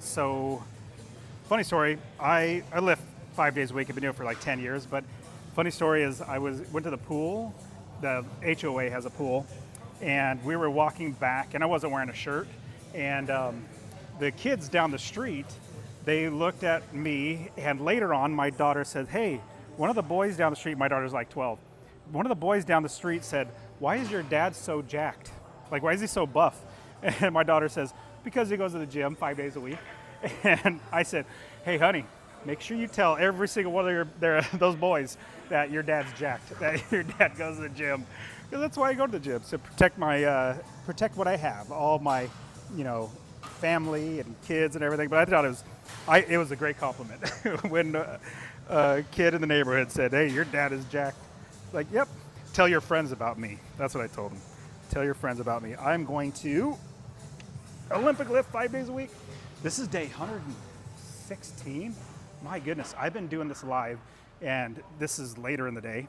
So, funny story, I lift 5 days a week. I've been doing it for like 10 years, but funny story is went to the pool. The HOA has a pool, and we were walking back, and I wasn't wearing a shirt, and the kids down the street, they looked at me, and later on, my daughter said, hey, one of the boys down the street, my daughter's like 12, one of the boys down the street said, why is your dad so jacked? Like, why is he so buff? And my daughter says, because he goes to the gym 5 days a week. And I said, hey, honey, make sure you tell every single one of those boys that your dad's jacked, that your dad goes to the gym. Because that's why I go to the gym, to protect protect what I have, all my, family and kids and everything. But I thought it was a great compliment when a kid in the neighborhood said, hey, your dad is jacked. Like, yep, tell your friends about me. That's what I told him. Tell your friends about me. I'm going to Olympic lift 5 days a week. This is day 116. My goodness, I've been doing this live, and this is later in the day.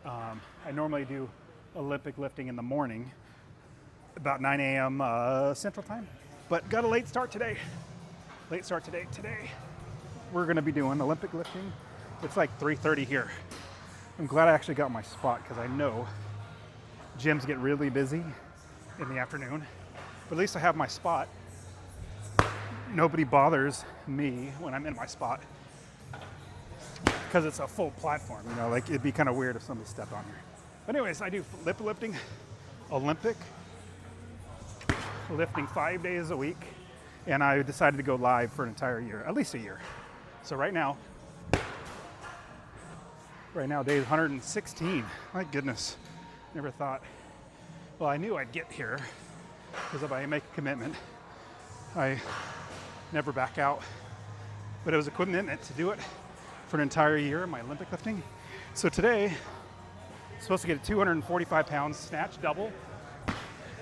I normally do Olympic lifting in the morning, about 9 a.m. Central Time, but got a late start today. Today, we're gonna be doing Olympic lifting. It's like 3:30 here. I'm glad I actually got my spot because I know gyms get really busy in the afternoon, but at least I have my spot. Nobody bothers me when I'm in my spot because it's a full platform, like it'd be kind of weird if somebody stepped on here. But anyways, I do lifting, Olympic lifting 5 days a week, and I decided to go live for an entire year, at least a year. So right now day 116. My goodness, never thought. Well, I knew I'd get here because if I make a commitment, I never back out. But it was a commitment to do it for an entire year in my Olympic lifting. So today, I'm supposed to get a 245 pounds snatch double,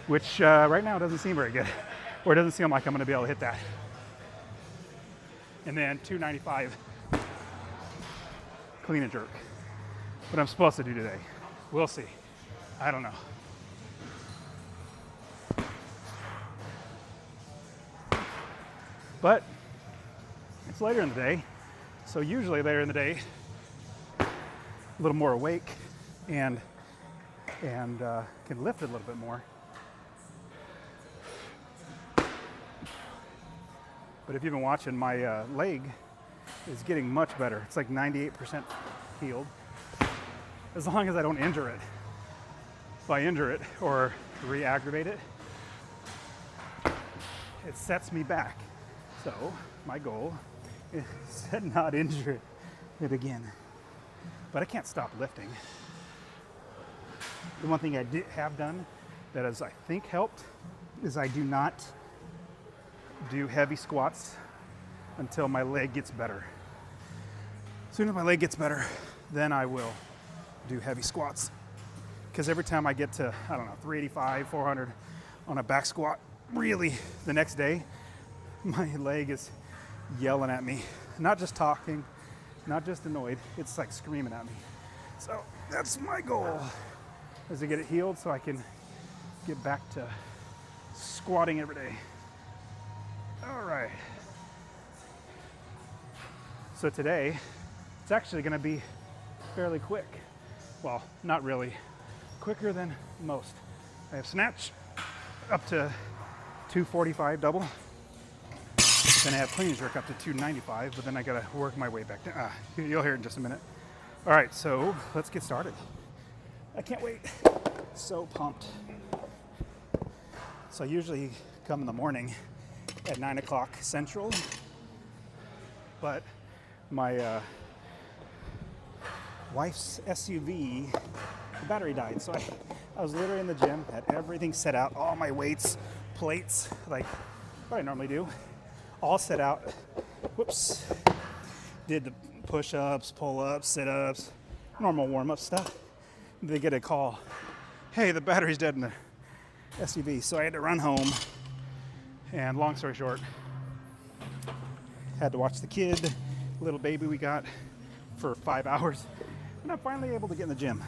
which right now doesn't seem very good, or it doesn't seem like I'm gonna be able to hit that. And then 295 clean and jerk. What I'm supposed to do today. We'll see. I don't know. But it's later in the day, so usually later in the day, a little more awake and can lift it a little bit more. But if you've been watching, my leg is getting much better. It's like 98% healed, as long as I don't injure it. If I injure it or re-aggravate it, it sets me back. So my goal is to not injure it again. But I can't stop lifting. The one thing I have done that has, I think, helped is I do not do heavy squats until my leg gets better. As soon as my leg gets better, then I will do heavy squats. Because every time I get to, 385, 400 on a back squat, really the next day, my leg is yelling at me. Not just talking, not just annoyed, it's like screaming at me. So that's my goal, is to get it healed so I can get back to squatting every day. All right. So today, it's actually gonna be fairly quick. Well, not really. Quicker than most. I have snatch up to 245 double. Then I have clean and jerk up to 295, but then I gotta work my way back down. You'll hear it in just a minute. All right, so let's get started. I can't wait. So pumped. So I usually come in the morning at 9 o'clock Central, but my wife's SUV, the battery died. So I was literally in the gym, had everything set out, all my weights, plates, like what I normally do, all set out. Whoops. Did the push-ups, pull-ups, sit-ups, normal warm-up stuff. They get a call, hey, the battery's dead in the SUV. So I had to run home, and long story short, had to watch the kid, little baby we got, for 5 hours, and I'm finally able to get in the gym.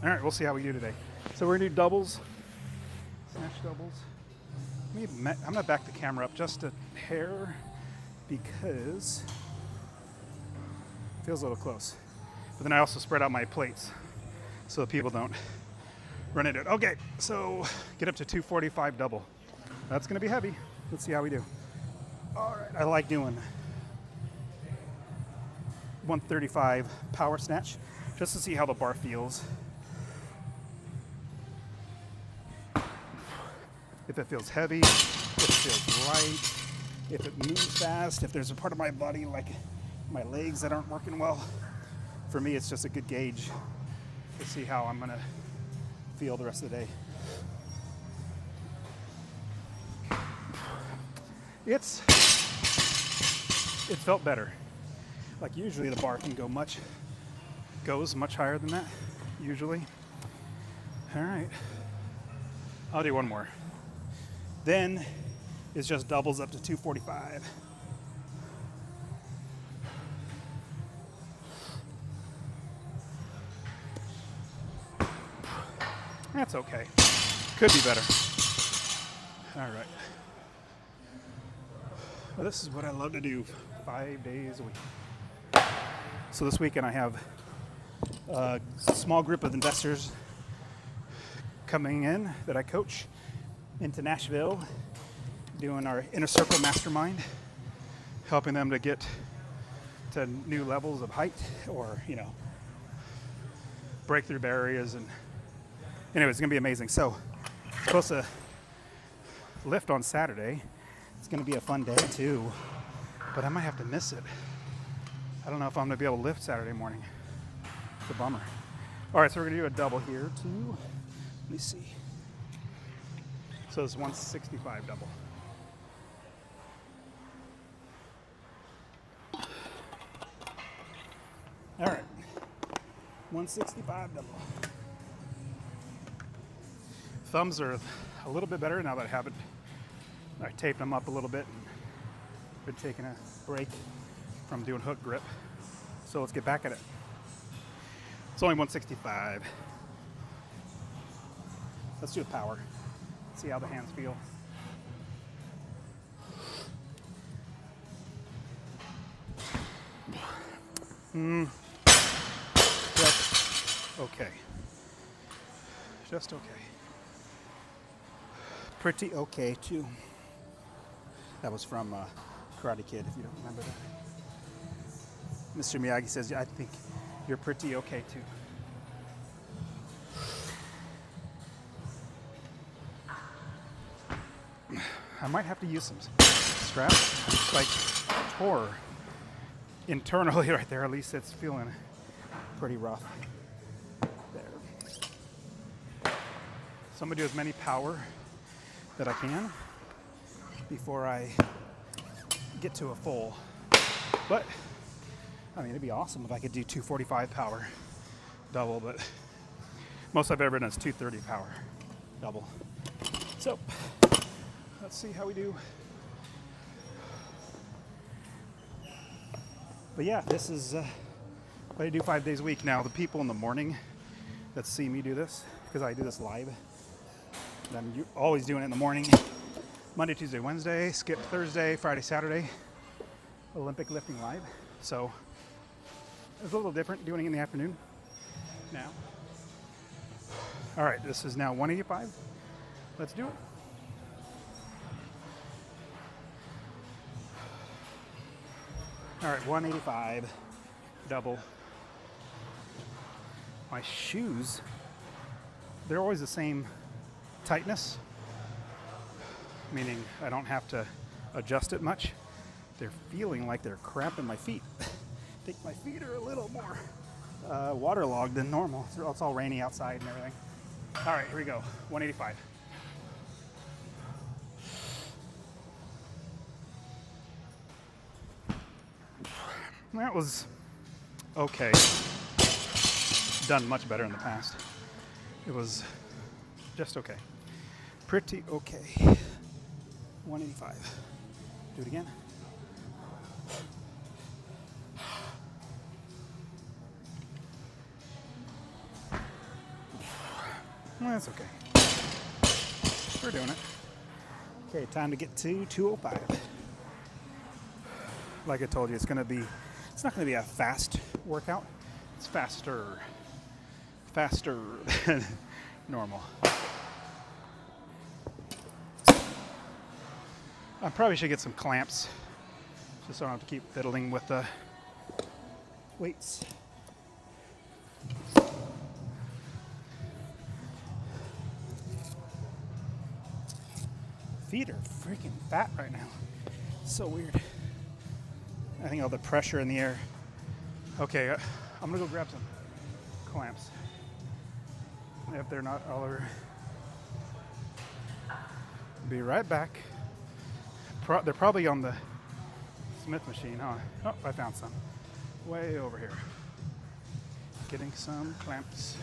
All right, we'll see how we do today. So we're gonna do doubles, Snatch doubles. I'm gonna back the camera up just a hair because it feels a little close. But then I also spread out my plates so that people don't run into it. Okay, so get up to 245 double. That's gonna be heavy. Let's see how we do. All right, I like doing 135 power snatch just to see how the bar feels. If it feels heavy, if it feels light, if it moves fast, if there's a part of my body like my legs that aren't working well. For me, it's just a good gauge to see how I'm gonna feel the rest of the day. It felt better. Like usually the bar can goes much higher than that, usually. All right, I'll do one more. Then it just doubles up to 245. That's okay. Could be better. All right. Well, this is what I love to do 5 days a week. So this weekend I have a small group of investors coming in that I coach into Nashville, doing our inner circle mastermind, helping them to get to new levels of height or, break through barriers. And anyway, it's gonna be amazing. So I'm supposed to lift on Saturday. It's gonna be a fun day too, but I might have to miss it. I don't know if I'm gonna be able to lift Saturday morning. It's a bummer. All right, so we're gonna do a double here too. Let me see. So it's 165 double. All right, 165 double. Thumbs are a little bit better now that I have it. I taped them up a little bit and been taking a break from doing hook grip. So let's get back at it. It's only 165. Let's do the power. See how the hands feel. Just okay. Just okay. Pretty okay too. That was from Karate Kid, if you don't remember that. Mr. Miyagi says, I think you're pretty okay too. I might have to use some straps. It's like tore internally right there. At least it's feeling pretty rough there. So I'm gonna do as many power that I can before I get to a full. But I mean, it'd be awesome if I could do 245 power double, but most I've ever done is 230 power double. So let's see how we do. But yeah, this is what I do 5 days a week. Now, the people in the morning that see me do this, because I do this live, and I'm always doing it in the morning. Monday, Tuesday, Wednesday, skip Thursday, Friday, Saturday, Olympic lifting live. So it's a little different doing it in the afternoon now. All right, this is now 185. Let's do it. All right, 185 double. My shoes, they're always the same tightness, meaning I don't have to adjust it much. They're feeling like they're cramping my feet. I think my feet are a little more waterlogged than normal. It's all rainy outside and everything. All right, here we go, 185. That was okay. Done much better in the past. It was just okay. Pretty okay. 185. Do it again. That's okay. We're doing it. Okay, time to get to 205. Like I told you, it's not going to be a fast workout. It's faster than normal. I probably should get some clamps just so I don't have to keep fiddling with the weights. Feet are freaking fat right now. It's so weird. I think all the pressure in the air. Okay, I'm gonna go grab some clamps. If they're not all over. Be right back. They're probably on the Smith machine, huh? Oh, I found some. Way over here. Getting some clamps.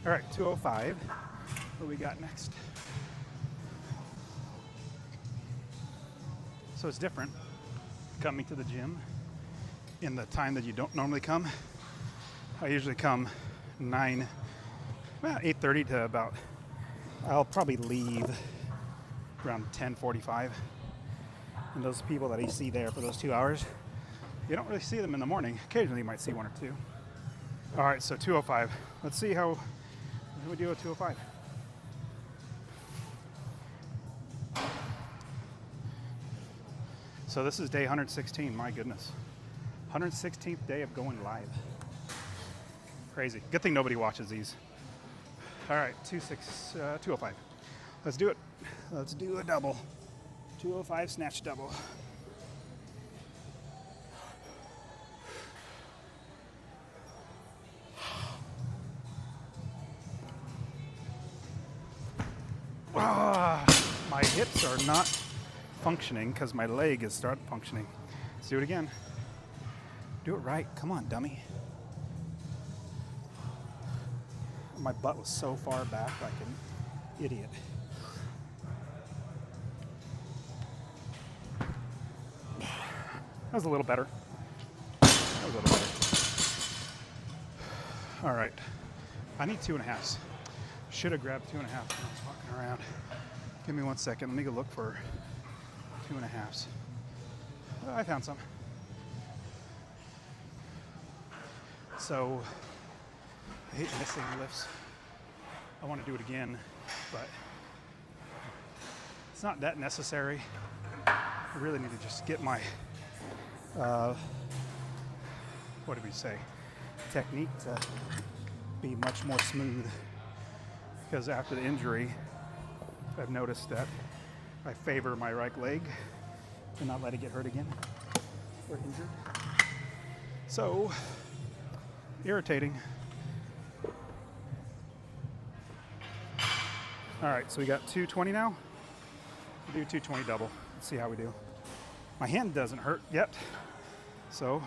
All right, 205. What do we got next? So it's different coming to the gym in the time that you don't normally come. I usually come 8:30 to about, I'll probably leave around 10:45. And those people that you see there for those 2 hours, you don't really see them in the morning. Occasionally you might see one or two. All right, so 205. Let's see how we do at 205. So this is day 116, my goodness. 116th day of going live. Crazy. Good thing nobody watches these. All right, 205. Let's do it. Let's do a double. 205 snatch double. My hips are not functioning because my leg has started functioning. Let's do it again. Do it right. Come on, dummy. My butt was so far back like an idiot. That was a little better. All right. I need 2.5s. Should have grabbed 2.5s when I was walking around. Give me 1 second. Let me go look for 2.5s. I found some. So, I hate missing lifts. I want to do it again, but it's not that necessary. I really need to just get my, what did we say? Technique to be much more smooth. Because after the injury, I've noticed that I favor my right leg to not let it get hurt again or injured. So, irritating. All right, so we got 220 now. We'll do 220 double. Let's see how we do. My hand doesn't hurt yet, so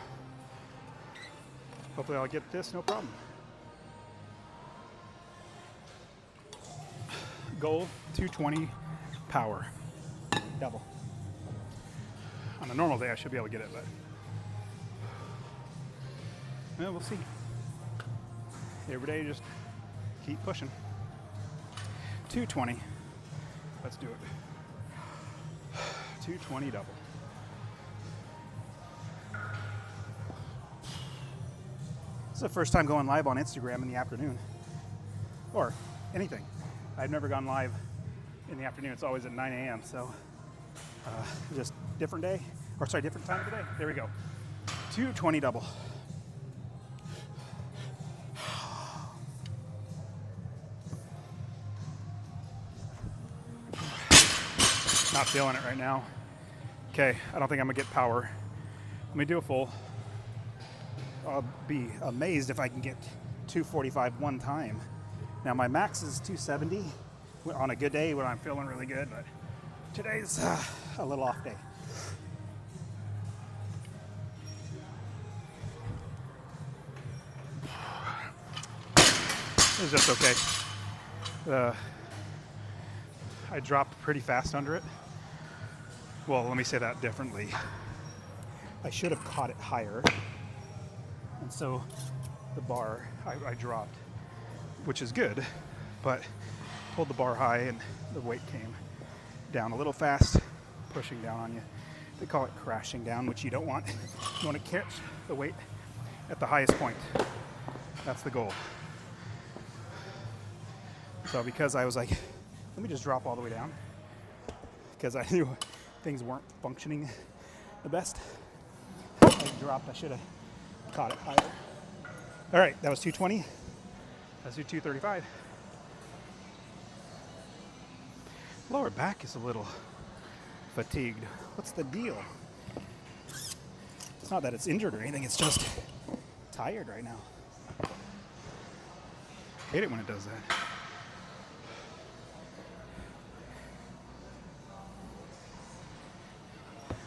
hopefully I'll get this no problem. Goal, 220 power, double. On a normal day, I should be able to get it, but well, we'll see. Every day, just keep pushing. 220. Let's do it. 220 double. This is the first time going live on Instagram in the afternoon, or anything. I've never gone live in the afternoon. It's always at 9 a.m. So just different day, or sorry, different time of the day. There we go. 220 double. Not feeling it right now. Okay, I don't think I'm gonna get power. Let me do a full. I'll be amazed if I can get 245 one time. Now my max is 270 on a good day when I'm feeling really good, but today's a little off day. It was just okay. I dropped pretty fast under it. Well, let me say that differently. I should have caught it higher. And so the bar I dropped, which is good, but pulled the bar high and the weight came down a little fast, pushing down on you. They call it crashing down, which you don't want. You want to catch the weight at the highest point. That's the goal. So because I was like, let me just drop all the way down, because I knew things weren't functioning the best. I dropped, I should have caught it higher. All right, that was 220. Let's do 235. Lower back is a little fatigued. What's the deal? It's not that it's injured or anything, it's just tired right now. Hate it when it does that.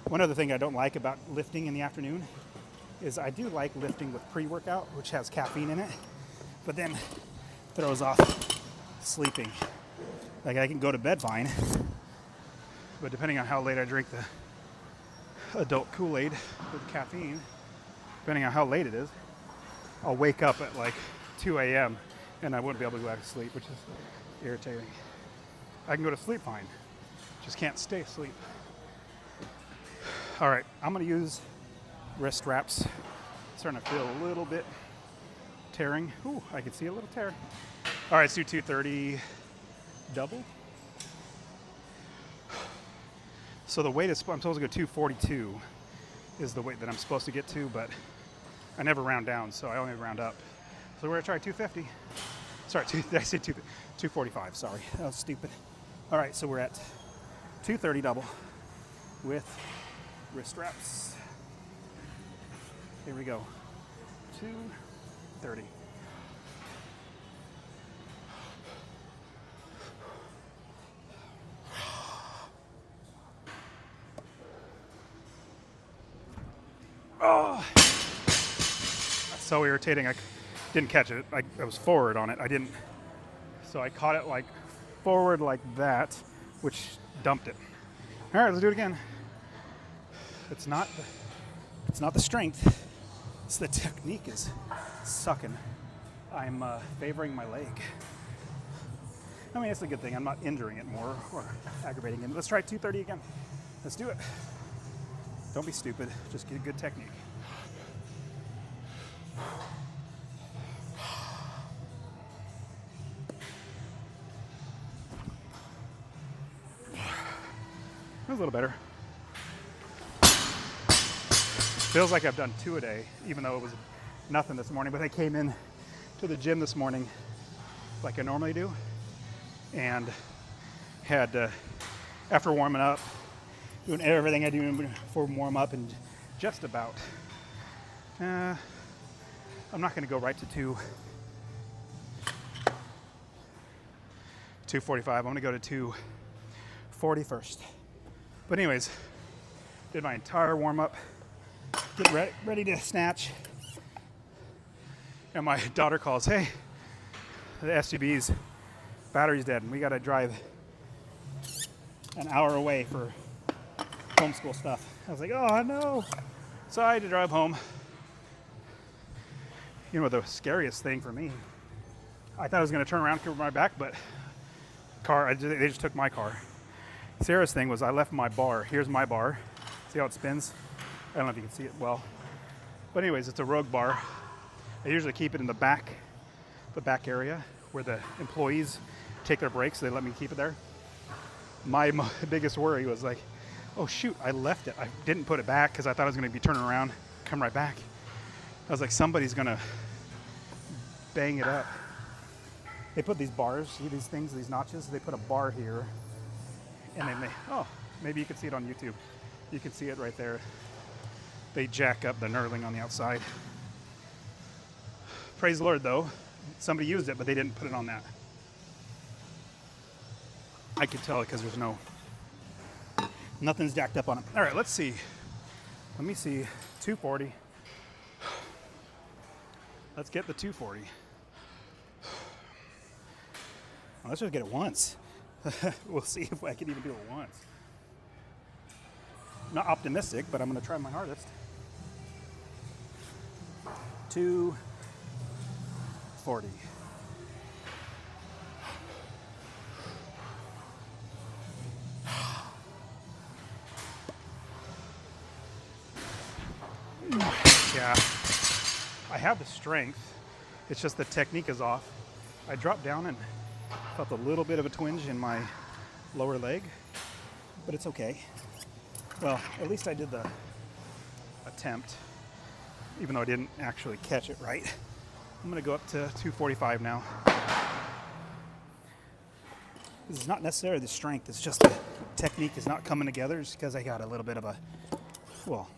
One other thing I don't like about lifting in the afternoon is I do like lifting with pre-workout, which has caffeine in it, but then throws off sleeping. Like I can go to bed fine, but depending on how late I drink the adult Kool-Aid with caffeine, depending on how late it is, I'll wake up at like 2 a.m. and I wouldn't be able to go back to sleep, which is irritating. I can go to sleep fine, just can't stay asleep. All right, I'm gonna use wrist wraps. Starting to feel a little bit tearing. Ooh, I can see a little tear. All right, let's do 230 double. So the weight is, I'm supposed to go 242 is the weight that I'm supposed to get to, but I never round down, so I only round up. So we're gonna try 250. Sorry, I said 245, sorry, that was stupid. All right, so we're at 230 double with wrist wraps. Here we go. 230. Oh, that's so irritating. I didn't catch it. I was forward on it. I didn't. So I caught it like forward like that, which dumped it. All right, let's do it again. It's not the strength. It's the technique is sucking. I'm favoring my leg. I mean, it's a good thing. I'm not injuring it more or aggravating it. Let's try 230 again. Let's do it. Don't be stupid. Just get a good technique. That was a little better. Feels like I've done 2 a day, even though it was nothing this morning. But I came in to the gym this morning like I normally do, and had after warming up, doing everything I do before warm up, and just about. I'm not going to go right to 245. I'm going to go to 240 first. But anyways, did my entire warm up. Get ready to snatch, and my daughter calls, hey, the SUV's battery's dead and we gotta drive an hour away for homeschool stuff. I was like, oh no. So I had to drive home. You know, the scariest thing for me, I thought I was gonna turn around, cover my back, but they just took my car. Sarah's thing was I left my bar. Here's my bar. See how it spins? I don't know if you can see it well. But anyways, it's a Rogue bar. I usually keep it in the back area where the employees take their breaks. They let me keep it there. My biggest worry was like, oh shoot, I left it. I didn't put it back because I thought I was going to be turning around, come right back. I was like, somebody's going to bang it up. They put these bars, see these things, these notches? They put a bar here. And then maybe you can see it on YouTube. You can see it right there. They jack up the knurling on the outside. Praise the Lord, though. Somebody used it, but they didn't put it on that. I could tell it because there's nothing's jacked up on it. All right, let's see. Let me see. 240. Let's get the 240. Well, let's just get it once. We'll see if I can even do it once. Not optimistic, but I'm going to try my hardest. 240. Yeah, I have the strength. It's just the technique is off. I dropped down and felt a little bit of a twinge in my lower leg, but it's okay. Well, at least I did the attempt, even though I didn't actually catch it right. I'm gonna go up to 245 now. This is not necessarily the strength, it's just the technique is not coming together just because I got a little bit of a, well,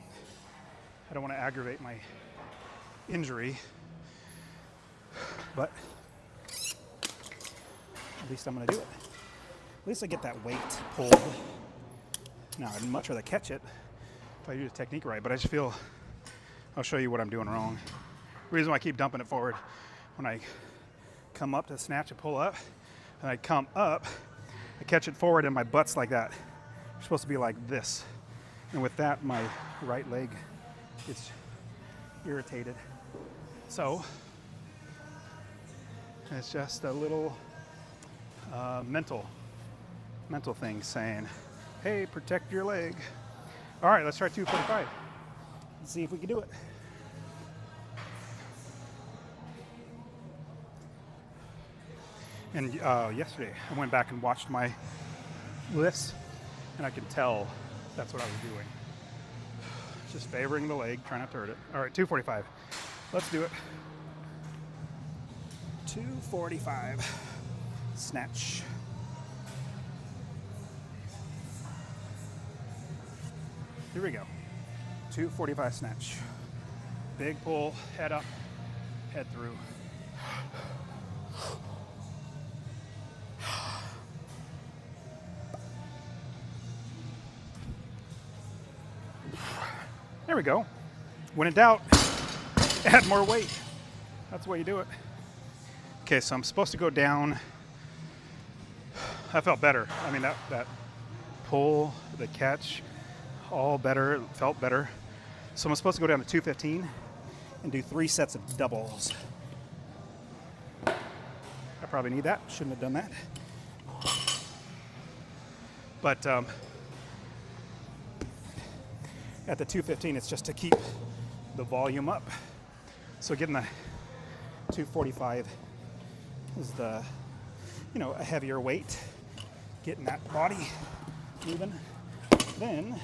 I don't want to aggravate my injury, but at least I'm gonna do it. At least I get that weight pulled. Now, I'd much rather catch it if I do the technique right, but I just feel, I'll show you what I'm doing wrong. The reason why I keep dumping it forward, when I come up to snatch and pull up, and I come up, I catch it forward and my butt's like that. It's supposed to be like this. And with that, my right leg gets irritated. So, it's just a little mental thing saying, hey, protect your leg. All right, let's try 245. Let's see if we can do it. And yesterday, I went back and watched my lifts, and I could tell that's what I was doing. Just favoring the leg, trying not to hurt it. All right, 245. Let's do it. 245. Snatch. Here we go. 245 snatch. Big pull, head up, head through. There we go. When in doubt, add more weight. That's the way you do it. Okay, so I'm supposed to go down. I felt better. I mean, that pull, the catch, all better, it felt better. So I'm supposed to go down to 215 and do 3 sets of doubles. I probably need that, shouldn't have done that. But at the 215, it's just to keep the volume up. So getting the 245 is the, a heavier weight, getting that body moving. Then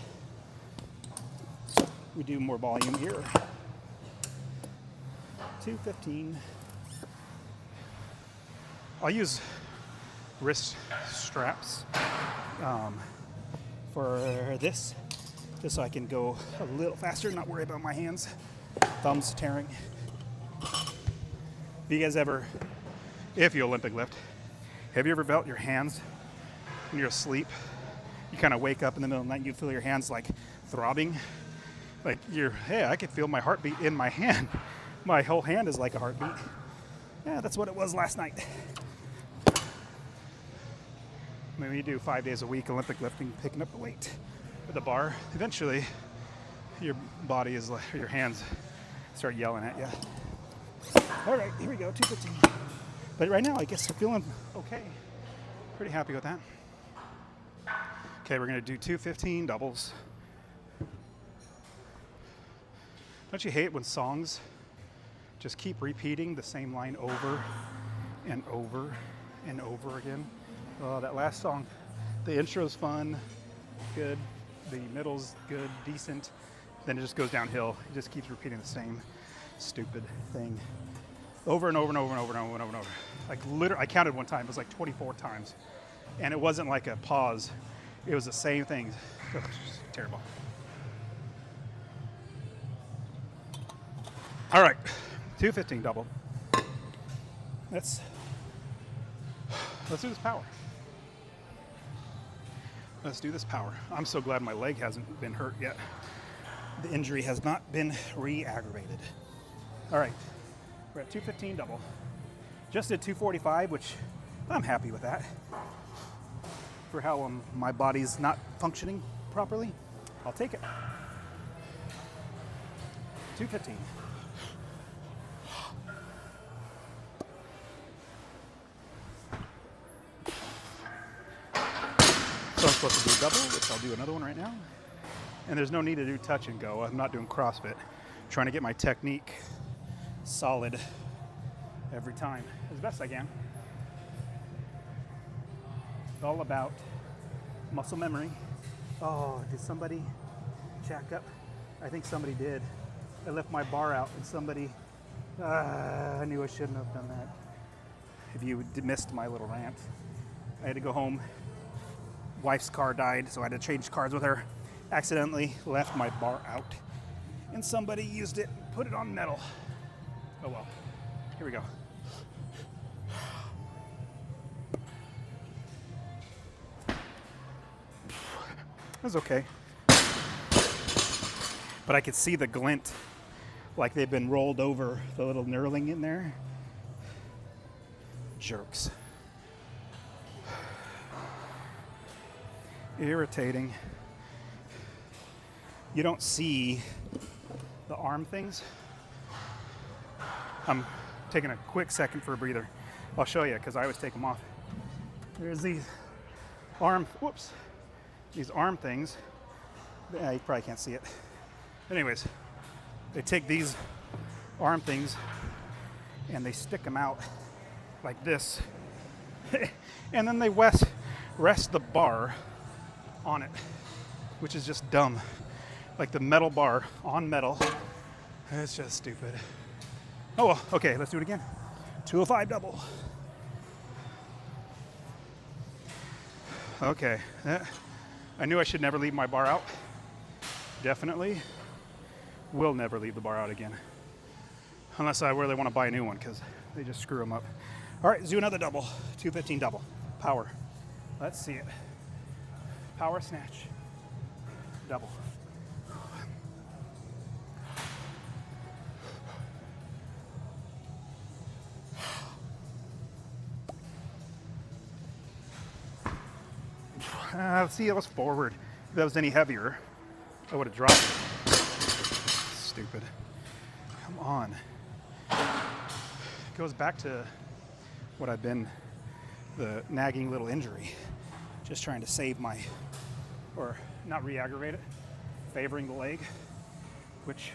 we do more volume here. 215. I'll use wrist straps for this, just so I can go a little faster, not worry about my hands, thumbs tearing. If you Olympic lift, have you ever felt your hands when you're asleep? You kind of wake up in the middle of the night and you feel your hands like throbbing. Like hey, I could feel my heartbeat in my hand. My whole hand is like a heartbeat. Yeah, that's what it was last night. Maybe you do 5 days a week Olympic lifting, picking up the weight with the bar. Eventually, your body is like, your hands start yelling at you. All right, here we go, 215. But right now, I guess I'm feeling okay. Pretty happy with that. Okay, we're gonna do 215 doubles. Don't you hate when songs just keep repeating the same line over and over and over again? Oh, that last song, the intro's fun, good. The middle's good, decent. Then it just goes downhill. It just keeps repeating the same stupid thing over and over and over and over and over and over and over. Like literally, I counted one time, it was like 24 times. And it wasn't like a pause. It was the same thing. Ugh, just terrible. All right, 215 double. Let's do this power. Let's do this power. I'm so glad my leg hasn't been hurt yet. The injury has not been re-aggravated. All right, we're at 215 double. Just did 245, which I'm happy with that. For how my body's not functioning properly, I'll take it. 215. So I'm supposed to do a double, which I'll do another one right now. And there's no need to do touch and go. I'm not doing CrossFit. trying to get my technique solid every time as best I can. It's all about muscle memory. Oh, did somebody jack up? I think somebody did. I left my bar out and somebody, I knew I shouldn't have done that. If you missed my little rant, I had to go home. Wife's car died, so I had to change cars with her. Accidentally left my bar out and somebody used it, put it on metal. Oh well, here we go. It was okay. But I could see the glint, like they've been rolled over, the little knurling in there. Jerks. Irritating. You don't see the arm things. I'm taking a quick second for a breather. I'll show you because I always take them off. There's these these arm things. Yeah, you probably can't see it. Anyways, they take these arm things and they stick them out like this. And then they rest the bar on it, which is just dumb. Like the metal bar on metal. It's just stupid. Oh well, okay, let's do it again. 205 double. Okay, I knew I should never leave my bar out. Definitely will never leave the bar out again. Unless I really want to buy a new one because they just screw them up. All right, let's do another double. 215 double. Power. Let's see it. Power snatch. Double. See, it was forward. If that was any heavier, I would have dropped it. Stupid. Come on. It goes back to what I've been, the nagging little injury. Just trying to save or not re-aggravate it, favoring the leg, which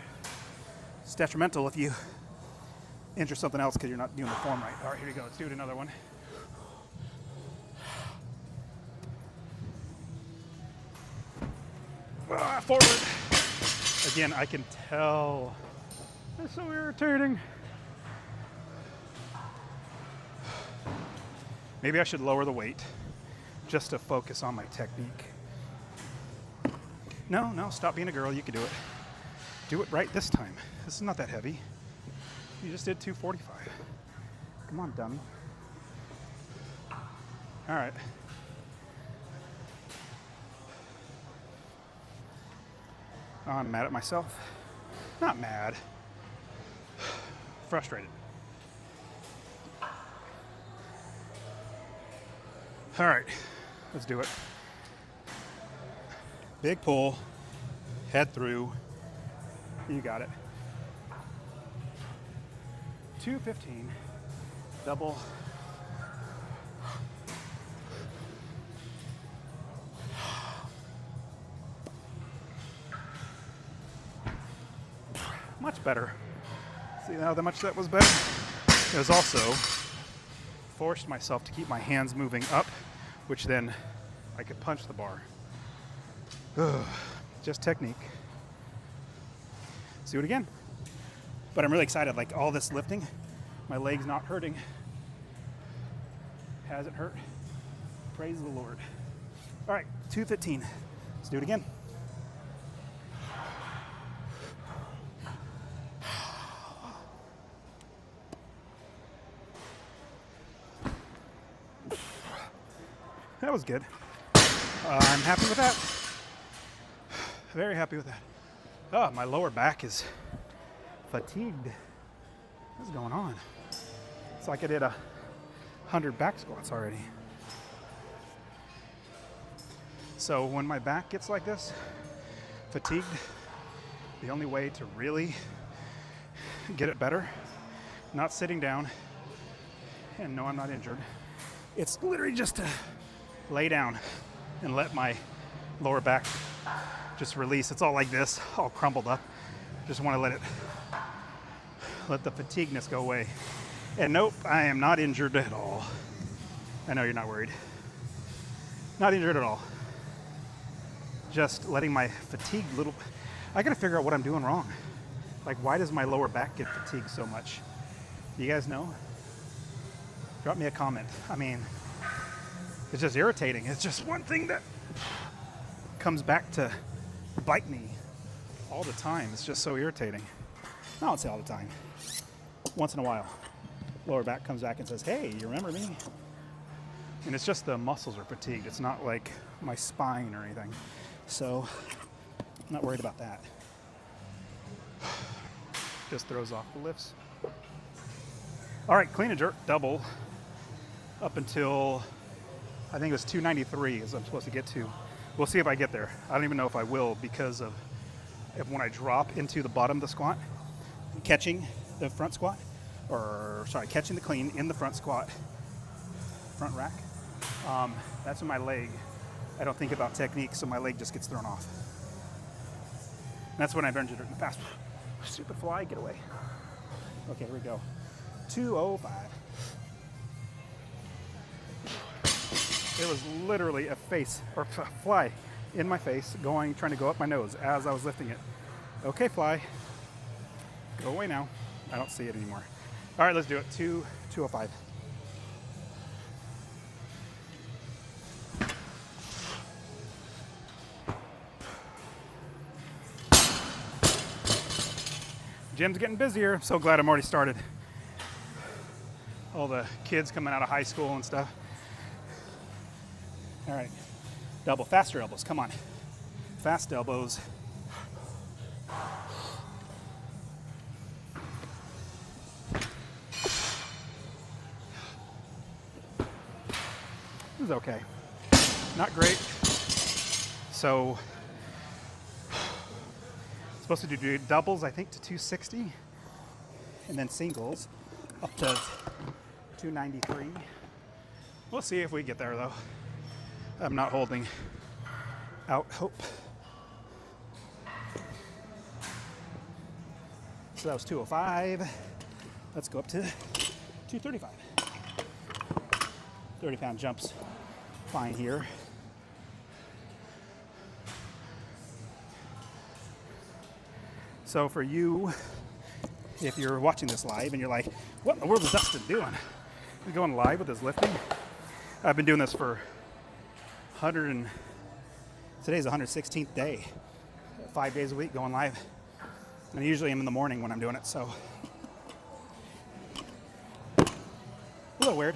is detrimental if you injure something else because you're not doing the form right. All right, here we go. Let's do it another one. Forward. Again, I can tell. It's so irritating. Maybe I should lower the weight just to focus on my technique. No, stop being a girl. You can do it. Do it right this time. This is not that heavy. You just did 245. Come on, dummy. All right. Oh, I'm mad at myself. Not mad. Frustrated. All right, let's do it. Big pull, head through. You got it. 215, double. Much better. See how much that was better? It was also forced myself to keep my hands moving up, which then I could punch the bar. Ugh, just technique. Let's do it again. But I'm really excited, like all this lifting, my leg's not hurting. Hasn't hurt. Praise the Lord. All right, 215. Let's do it again. That was good. I'm happy with that. Very happy with that. Oh, my lower back is fatigued. What's going on? It's like I did 100 back squats already. So when my back gets like this, fatigued, the only way to really get it better, not sitting down, and no, I'm not injured. It's literally just to lay down and let my lower back just release. It's all like this, all crumpled up. Just want to let it let the fatigueness go away. And nope, I am not injured at all. I know you're not worried. Not injured at all. Just letting my fatigue little... I gotta figure out what I'm doing wrong. Like, why does my lower back get fatigued so much? You guys know? Drop me a comment. I mean, it's just irritating. It's just one thing that comes back to bite me all the time. It's just so irritating. I don't say all the time. Once in a while, lower back comes back and says, hey, you remember me? And it's just the muscles are fatigued. It's not like my spine or anything. So I'm not worried about that. Just throws off the lifts. All right, clean and jerk double up until I think it was 293 as I'm supposed to get to. We'll see if I get there. I don't even know if I will because of if when I drop into the bottom of the squat, catching the front squat, or sorry, catching the clean in the front squat, front rack. That's when my leg, I don't think about technique, so my leg just gets thrown off. And that's when I've injured it in the past. Stupid fly, get away. Okay, here we go. 205. It was literally a fly in my face trying to go up my nose as I was lifting it. Okay, fly, go away now. I don't see it anymore. All right, let's do it. 205. Gym's getting busier. I'm so glad I'm already started. All the kids coming out of high school and stuff. All right, double, faster elbows, come on. Fast elbows. This is okay. Not great. So, supposed to do doubles, I think, to 260, and then singles up to 293. We'll see if we get there, though. I'm not holding out hope. So that was 205. Let's go up to 235. 30-pound jumps, fine here. So for you, if you're watching this live and you're like, what in the world is Dustin doing? He's going live with his lifting. I've been doing this for today's the 116th day, 5 days a week going live. And usually I'm in the morning when I'm doing it, so. A little weird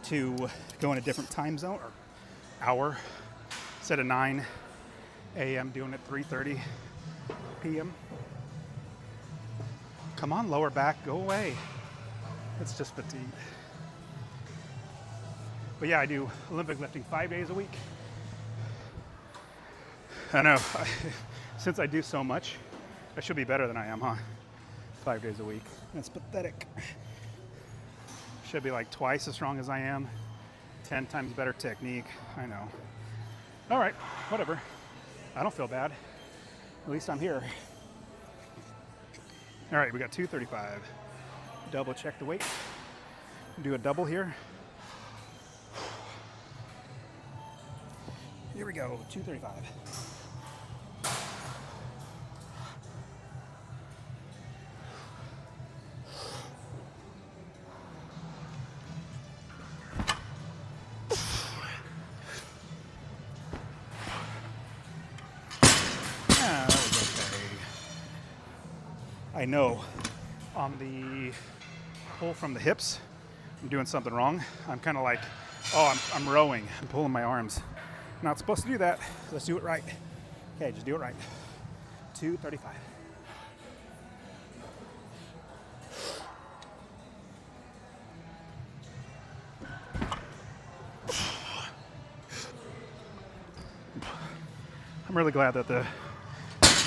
to go in a different time zone or hour. Instead of 9 a.m. doing it 3:30 p.m. Come on, lower back, go away. It's just fatigue. But yeah, I do Olympic lifting 5 days a week. I know, since I do so much, I should be better than I am, huh? 5 days a week. That's pathetic. Should be like twice as strong as I am. 10 times better technique, I know. All right, whatever. I don't feel bad. At least I'm here. All right, we got 235. Double check the weight. Do a double here. Here we go, 235. That was okay. I know on the pull from the hips, I'm doing something wrong. I'm kind of like, oh, I'm rowing. I'm pulling my arms. Not supposed to do that. Let's do it right. Okay, just do it right. 235. I'm really glad that the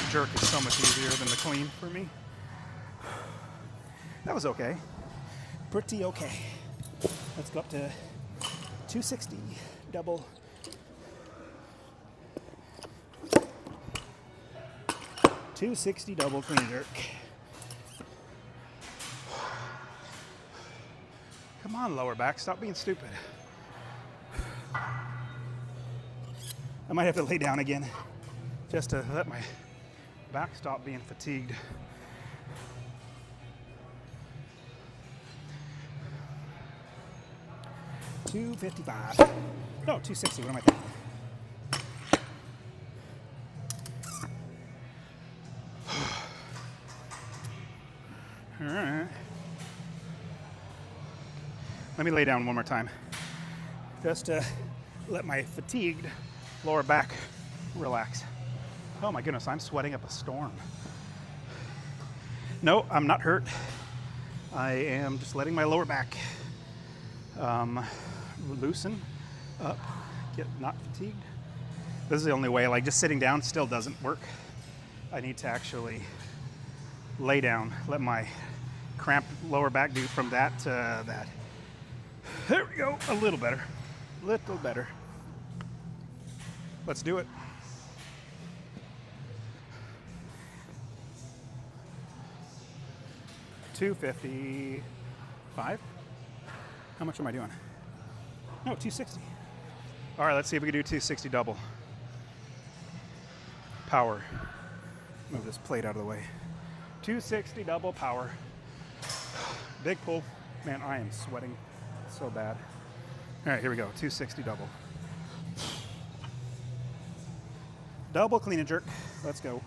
jerk is so much easier than the clean for me. That was okay. Pretty okay. Let's go up to 260. Double. $260 double clean jerk. on, lower back, stop being stupid. I might have to lay down again just to let my back stop being fatigued. $255. No, $260. What am I thinking? All right. Let me lay down one more time, just to let my fatigued lower back relax. Oh my goodness, I'm sweating up a storm. No, I'm not hurt. I am just letting my lower back loosen up, get not fatigued. This is the only way, like just sitting down still doesn't work. I need to actually lay down, let my cramped lower back do from that to that. There we go, a little better, little better. Let's do it. $255. How much am I doing? No, 260. All right, let's see if we can do 260 double. Power. Move this plate out of the way. 260 double power. Big pull. Man, I am sweating so bad. All right, here we go. 260 double. Double clean and jerk. Let's go.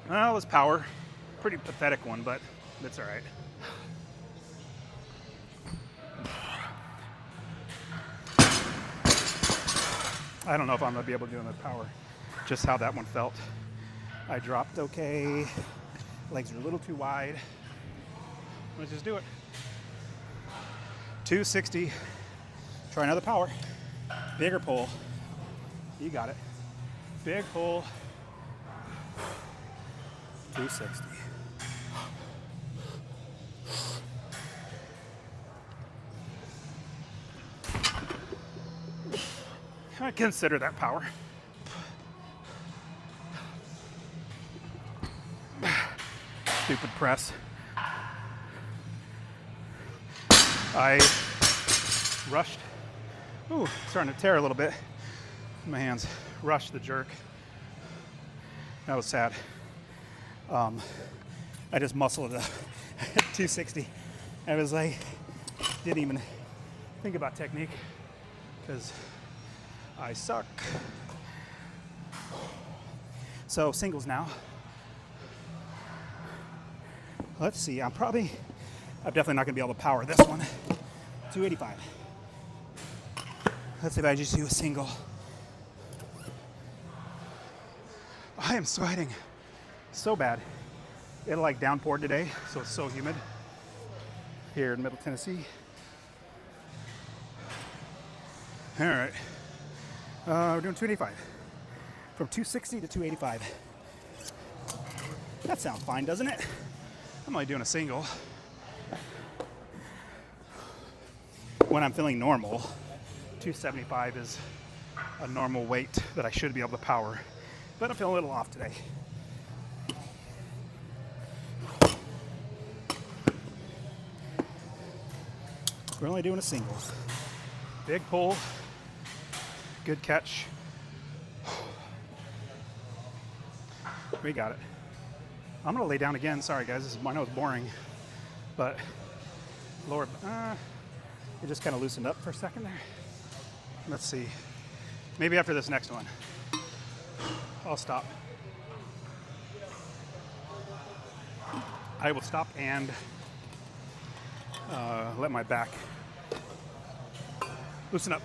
Well, it was power. Pretty pathetic one, but it's all right. I don't know if I'm gonna be able to do it with power. Just how that one felt. I dropped okay. Legs are a little too wide. Let's just do it. 260. Try another power. Bigger pull. You got it. Big pull. 260. I consider that power. Stupid press. I rushed. Ooh, starting to tear a little bit. My hands. Rushed the jerk. That was sad. I just muscled it up at 260. I was like, didn't even think about technique because I suck. So singles now. Let's see, I'm definitely not gonna be able to power this one. 285. Let's see if I just do a single. I am sweating so bad. It like downpoured today, so it's so humid here in Middle Tennessee. All right, we're doing 285. From 260 to 285. That sounds fine, doesn't it? I'm only doing a single. When I'm feeling normal, 275 is a normal weight that I should be able to power, but I'm feeling a little off today. We're only doing a single. Big pull, good catch. We got it. I'm gonna lay down again. Sorry guys, I know it's boring, but lower, it just kind of loosened up for a second there. Let's see. Maybe after this next one, I'll stop. I will stop and let my back loosen up.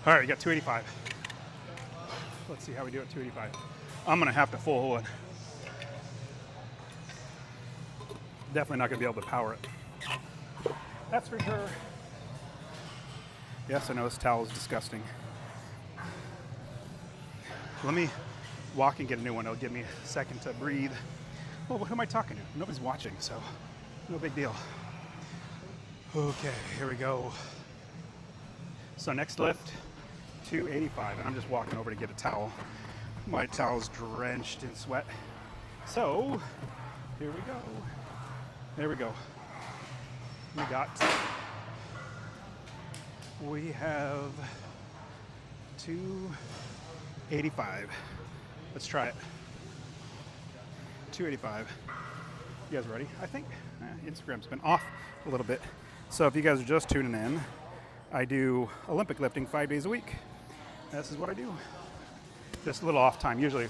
All right, we got 285. Let's see how we do at 285. I'm gonna have to full hold it. Definitely not gonna be able to power it. That's for sure. Yes, I know this towel is disgusting. Let me walk and get a new one. It'll give me a second to breathe. Well, who am I talking to? Nobody's watching, so no big deal. Okay, here we go. So next lift, 285, and I'm just walking over to get a towel. My towel's drenched in sweat. So, here we go. There we go. We have 285. Let's try it. 285. You guys ready? I think Instagram's been off a little bit. So if you guys are just tuning in, I do Olympic lifting 5 days a week. This is what I do. Just a little off time. Usually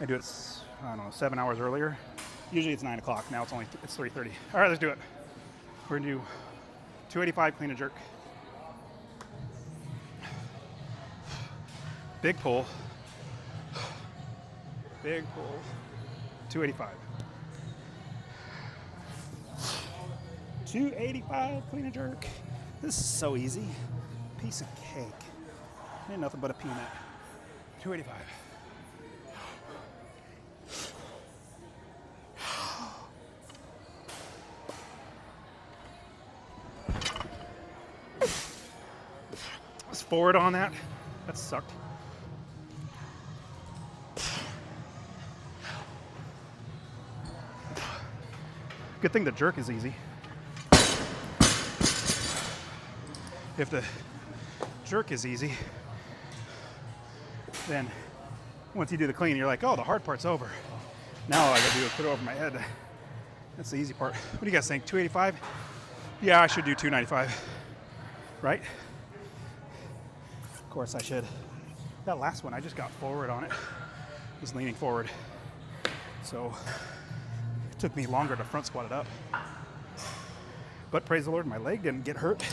I do it, I don't know, 7 hours earlier. Usually it's 9 o'clock. Now it's 3:30. All right, let's do it. We're gonna do 285 clean and jerk. Big pull. Big pull. 285. 285 clean and jerk. This is so easy. Piece of cake. Ain't nothing but a peanut. 285. I was forward on that. That sucked. Good thing the jerk is easy. If the jerk is easy, then once you do the clean, you're like, oh, the hard part's over. Now all I gotta do is put it over my head. That's the easy part. What do you guys think? 285? Yeah, I should do 295. Right? Of course I should. That last one, I just got forward on it. I was leaning forward. So it took me longer to front squat it up. But praise the Lord, my leg didn't get hurt.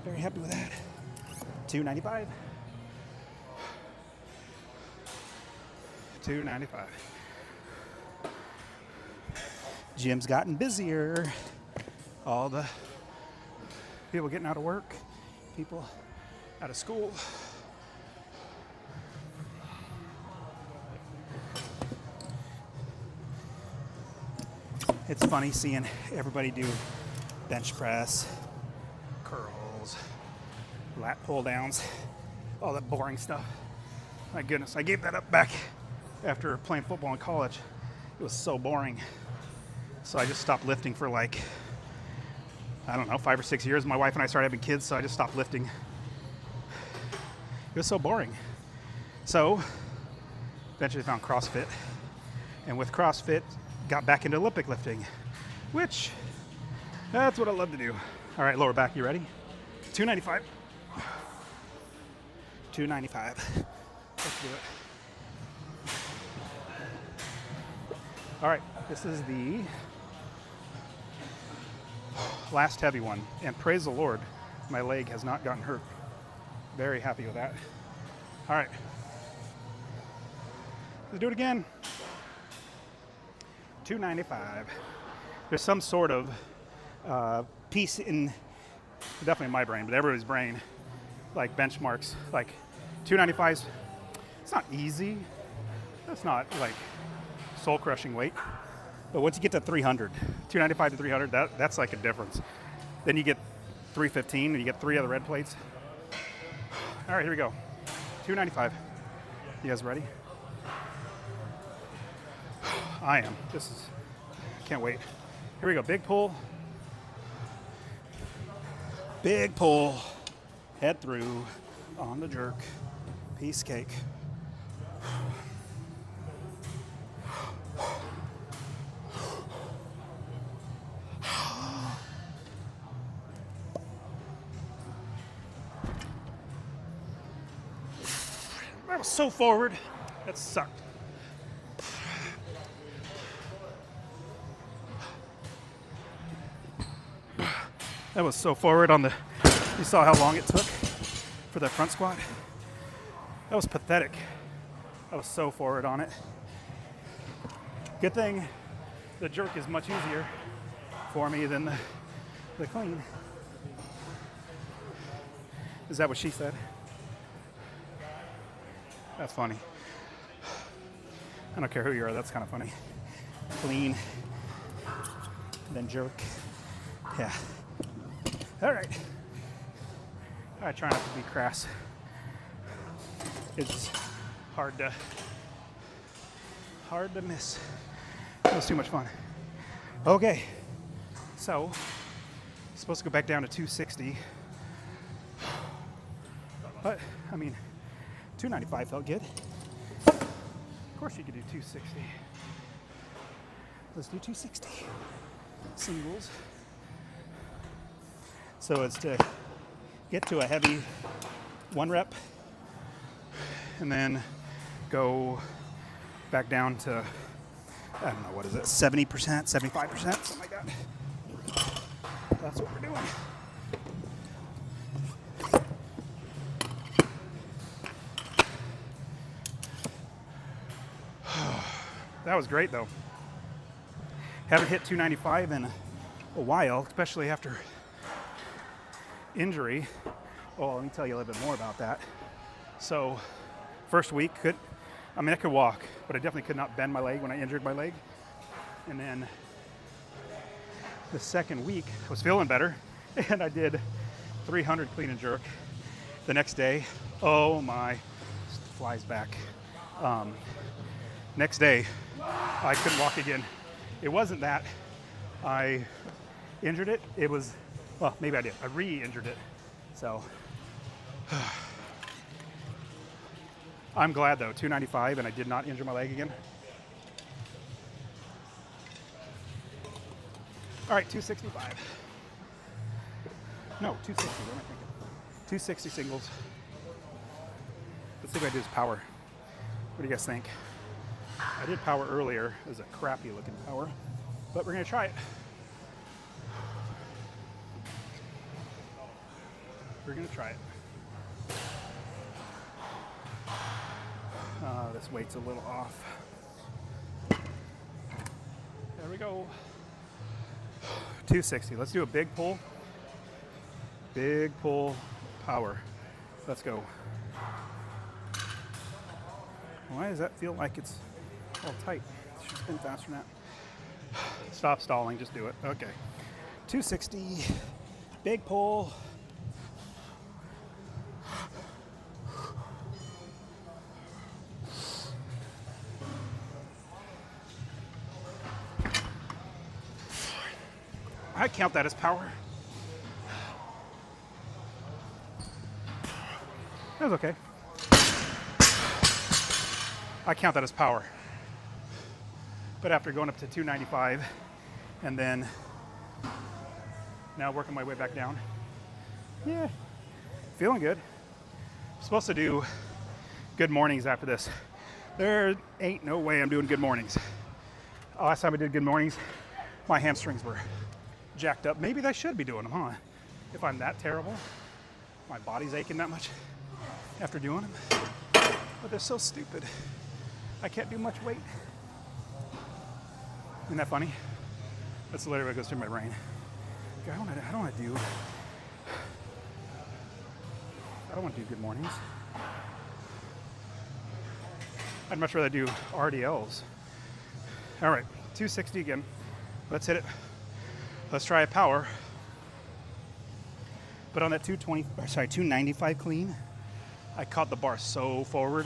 Very happy with that. 295. 295. Gym's gotten busier. All the people getting out of work, people out of school. It's funny seeing everybody do bench press, curls, lat pull downs, all that boring stuff. My goodness, I gave that up back after playing football in college. It was so boring. So I just stopped lifting for like, I don't know, 5 or 6 years. My wife and I started having kids, so I just stopped lifting. It was so boring. So eventually found CrossFit. And with CrossFit, got back into Olympic lifting, which that's what I love to do. All right, lower back, you ready? 295. 295. Let's do it. All right, this is the last heavy one, and praise the Lord, my leg has not gotten hurt. Very happy with that. All right, let's do it again. 295. There's some sort of piece in, definitely my brain, but everybody's brain, like benchmarks, like 295s. It's not easy. That's not like soul crushing weight. But once you get to 300, 295 to 300, that's like a difference. Then you get 315 and you get 3 other red plates. All right, here we go. 295. You guys ready? I am. Can't wait. Here we go. Big pull. Big pull. Head through on the jerk. Piece cake. That was so forward. That sucked. That was so forward on the, you saw how long it took for the front squat? That was pathetic. I was so forward on it. Good thing the jerk is much easier for me than the clean. Is that what she said? That's funny. I don't care who you are, that's kind of funny. Clean, then jerk. Yeah. All right. I try not to be crass. It's hard to miss. It was too much fun. Okay, so supposed to go back down to 260, but I mean, 295 felt good. Of course you could do 260. Let's do 260 singles. So it's to get to a heavy 1 rep and then go back down to, I don't know, what is it, 70%, 75%, something like that. That's what we're doing. That was great though. Haven't hit 295 in a while, especially after injury. Oh, let me tell you a little bit more about that. So, first week, I could walk, but I definitely could not bend my leg when I injured my leg. And then the second week, I was feeling better, and I did 300 clean and jerk. The next day, oh my, flies back. Next day, I couldn't walk again. It wasn't that I injured it. It was, well, maybe I did. I re-injured it. So, I'm glad though, 295, and I did not injure my leg again. All right, 265. No, 260, what am I thinking? 260 singles. Let's see if I do this power. What do you guys think? I did power earlier. It was a crappy looking power, but we're gonna try it. We're gonna try it. This weight's a little off. There we go. 260. Let's do a big pull. Big pull power. Let's go. Why does that feel like it's all tight? It should spin faster than that. Stop stalling, just do it. Okay. 260. Big pull. I count that as power. That was okay. I count that as power. But after going up to 295 and then now working my way back down, yeah, feeling good. I'm supposed to do good mornings after this. There ain't no way I'm doing good mornings. Last time I did good mornings, my hamstrings were jacked up. Maybe I should be doing them, huh? If I'm that terrible, my body's aching that much after doing them. But they're so stupid. I can't do much weight. Isn't that funny? That's literally what goes through my brain. I don't want to do good mornings. I'd much rather do RDLs. All right, 260 again. Let's hit it. Let's try a power. But on that 295 clean, I caught the bar so forward.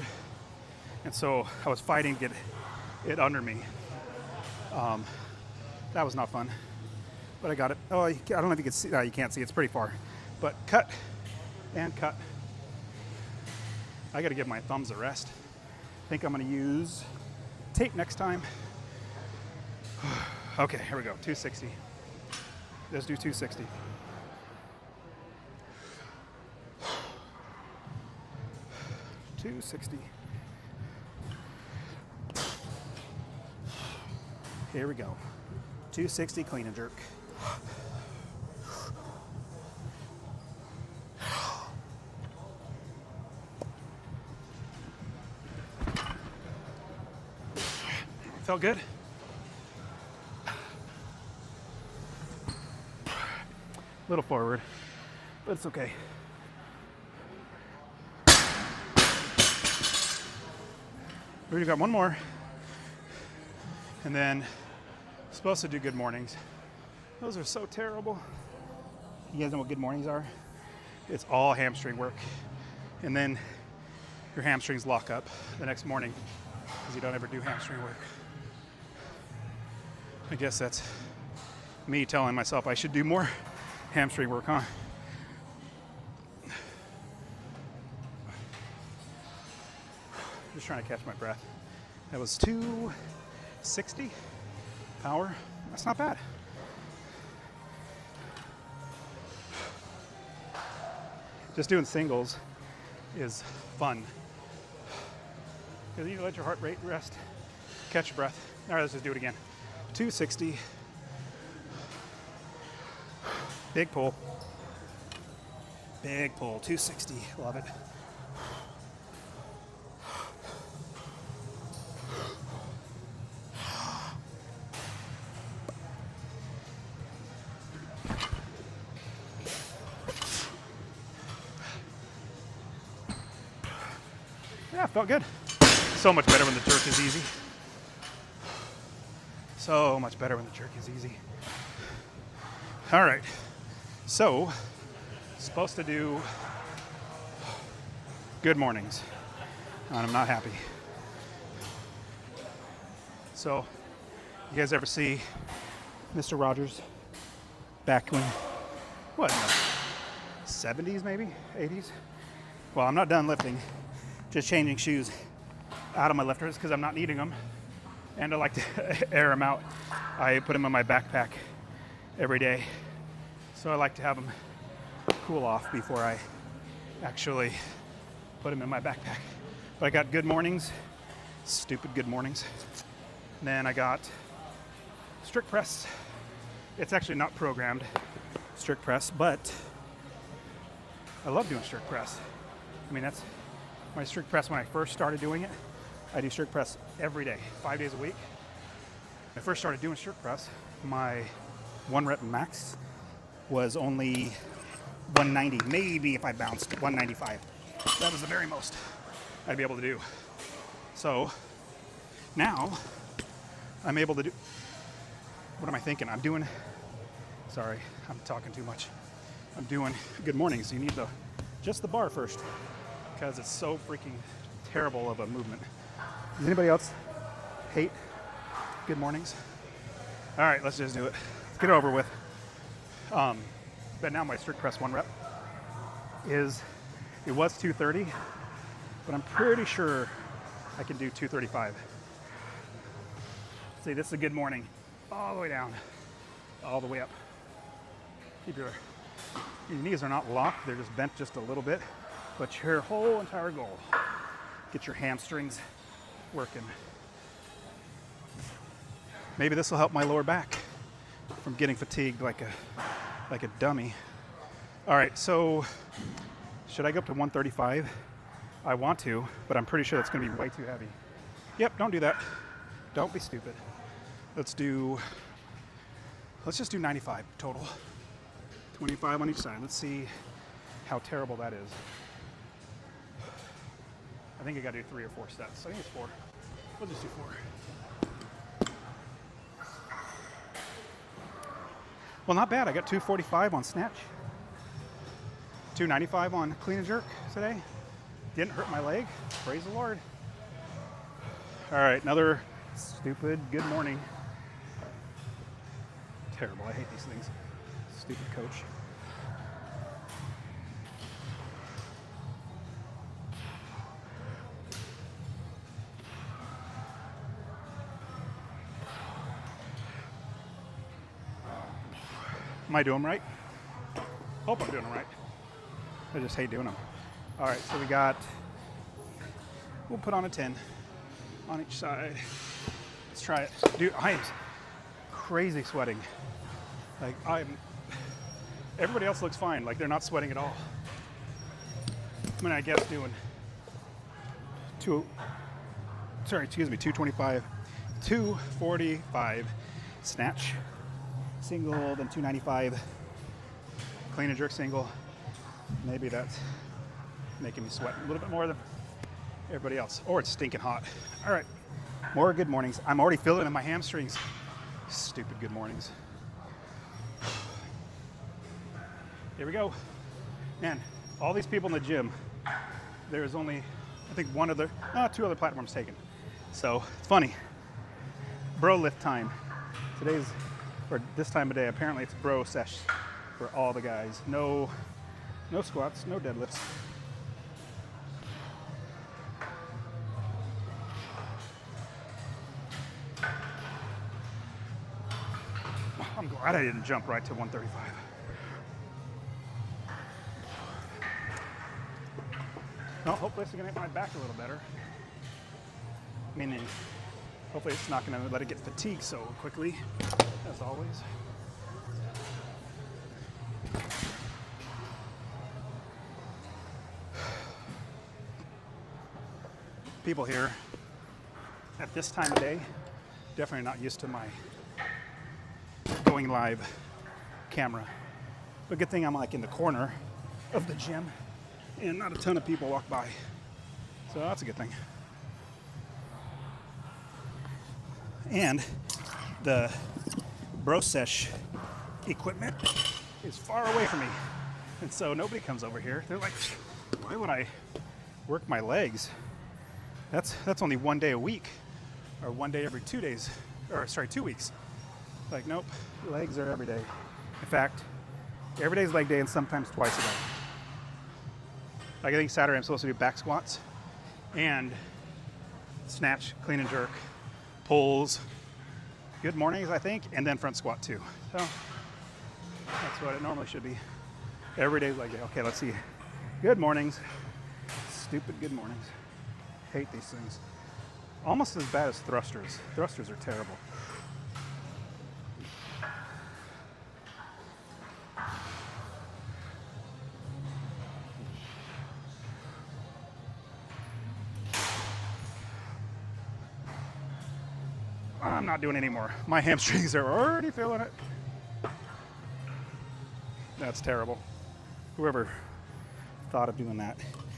And so I was fighting to get it under me. That was not fun. But I got it. Oh, I don't know if you can see. No, you can't see. It's pretty far. But cut and cut. I got to give my thumbs a rest. I think I'm going to use tape next time. Okay, here we go. 260. Let's do 260. Here we go. 260 clean and jerk. Felt good? A little forward, but it's okay. We've got one more. And then supposed to do good mornings. Those are so terrible. You guys know what good mornings are? It's all hamstring work. And then your hamstrings lock up the next morning because you don't ever do hamstring work. I guess that's me telling myself I should do more hamstring work, huh? Just trying to catch my breath. That was 260 power. That's not bad. Just doing singles is fun. Because you let your heart rate rest, catch your breath. All right, let's just do it again. 260. Big pull. Big pull. 260. Love it. Yeah, felt good. So much better when the jerk is easy. So much better when the jerk is easy. All right, so supposed to do good mornings, and I'm not happy. So, you guys ever see Mr. Rogers back when, what, in the 70s maybe, 80s? Well, I'm not done lifting, just changing shoes out of my lifters because I'm not needing them, and I like to air them out. I put them in my backpack every day, so I like to have them cool off before I actually put them in my backpack. But I got good mornings, stupid good mornings. And then I got strict press. It's actually not programmed strict press, but I love doing strict press. I mean, that's my strict press when I first started doing it. I do strict press every day, 5 days a week. When I first started doing strict press, my 1 rep max was only 190, maybe if I bounced 195. That was the very most I'd be able to do. So now I'm able to do, what am I thinking? Sorry, I'm talking too much. I'm doing good mornings. You need just the bar first because it's so freaking terrible of a movement. Does anybody else hate good mornings? All right, let's just do it. Let's get it over with. But now my strict press 1 rep it was 230, but I'm pretty sure I can do 235. See, this is a good morning. All the way down, all the way up. Keep your knees are not locked, they're just bent just a little bit, but your whole entire goal, get your hamstrings working. Maybe this will help my lower back from getting fatigued like a dummy. All right, so should I go up to 135? I want to, but I'm pretty sure that's gonna be way too heavy. Yep, don't do that. Don't be stupid. Let's just do 95 total. 25 on each side. Let's see how terrible that is. I think I gotta do 3 or 4 sets. I think it's 4. We'll just do 4. Well, not bad. I got 245 on snatch. 295 on clean and jerk today. Didn't hurt my leg. Praise the Lord. All right, another stupid good morning. Terrible. I hate these things. Stupid coach. Am I doing them right? Hope I'm doing them right. I just hate doing them. All right, so we'll put on a 10 on each side. Let's try it. Dude, I am crazy sweating. Like everybody else looks fine. Like they're not sweating at all. I mean, I guess doing 225, 245 snatch, single, then 295, clean and jerk single. Maybe that's making me sweat a little bit more than everybody else, or it's stinking hot. All right, more good mornings. I'm already feeling it in my hamstrings. Stupid good mornings. Here we go. Man, all these people in the gym, there's only, I think two other platforms taken. So it's funny. Bro lift time. This time of day, apparently it's bro sesh for all the guys. No squats, no deadlifts. I'm glad I didn't jump right to 135. Well, hopefully it's gonna make my back a little better. Meaning, hopefully it's not gonna let it get fatigued so quickly, as always. People here at this time of day, definitely not used to my going live camera. But good thing I'm like in the corner of the gym and not a ton of people walk by. So that's a good thing. And the BroSesh equipment is far away from me. And so nobody comes over here. They're like, why would I work my legs? That's only 1 day a week, or 1 day every 2 days, or sorry, 2 weeks. Like, nope, legs are every day. In fact, every day is leg day and sometimes twice a day. Like I think Saturday I'm supposed to do back squats and snatch, clean and jerk, pulls, good mornings I think, and then front squat too. So that's what it normally should be. Every day is leg day. Okay, let's see. Good mornings. Stupid good mornings. Hate these things. Almost as bad as thrusters. Thrusters are terrible. I'm not doing any more. My hamstrings are already feeling it. That's terrible. Whoever thought of doing that